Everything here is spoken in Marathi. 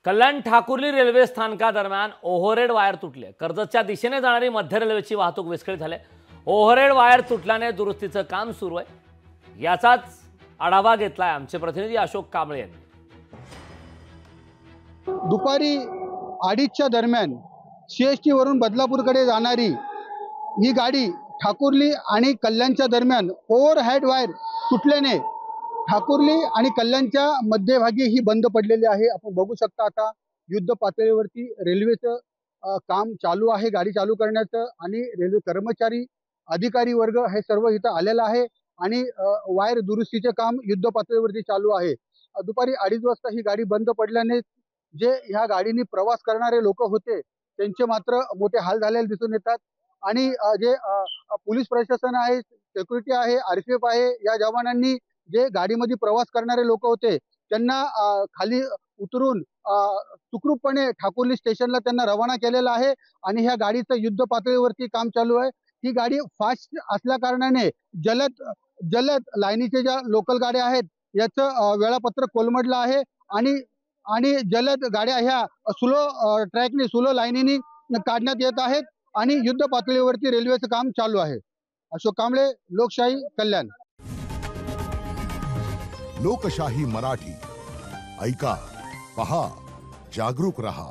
कल्याण ठाकुर्ली रेल्वे स्थानकादरम्यान ओव्हरहेड वायर तुटले। कर्जतच्या दिशेने जाणारी मध्य रेल्वेची वाहतूक विस्कळीत झाली। ओव्हरहेड वायर तुटल्याने दुरुस्तीचं काम सुरू आहे। याचाच आढावा घेतलाय आमचे प्रतिनिधी अशोक कांबळे यांनी। दुपारी 2:30च्या दरम्यान सीएसटी वरून बदलापूरकडे जाणारी ही गाडी ठाकुर्ली आणि कल्याणच्या दरम्यान ओव्हरहेड वायर तुटल्याने ठाकुर्ली आणि कल्याणच्या मध्यभागी ही बंद पडलेली आहे। आपण बघू शकता आता युद्ध पातळीवरती रेल्वेचं काम चालू आहे, गाडी चालू करण्याचं, आणि रेल्वे कर्मचारी अधिकारी वर्ग हे सर्व इथं आलेला आहे आणि वायर दुरुस्तीचे काम युद्ध पातळीवरती चालू आहे। दुपारी 2:30 वाजता ही गाडी बंद पडल्याने जे ह्या गाडीने प्रवास करणारे लोक होते त्यांचे मात्र मोठे हाल झालेले दिसून येतात। आणि जे पोलीस प्रशासन आहे, सिक्युरिटी आहे, आरपीएफ आहे, या जवानांनी जे गाडीमध्ये प्रवास करणारे लोक होते त्यांना खाली उतरून सुखरूपपणे ठाकुर्ली स्टेशनला त्यांना रवाना केलेलं आहे। आणि ह्या गाडीचं युद्ध पातळीवरती काम चालू आहे। ही गाडी फास्ट असल्या कारणाने जलद लाईनीचे ज्या लोकल गाड्या आहेत याचं वेळापत्रक कोलमडलं आहे आणि जलद गाड्या ह्या स्लो स्लो लाईनीने काढण्यात येत आहेत आणि युद्ध पातळीवरती रेल्वेचं काम चालू आहे। अशोक कांबळे, लोकशाही, कल्याण। लोकशाही मराठी ऐका, पहा, जागरूक रहा।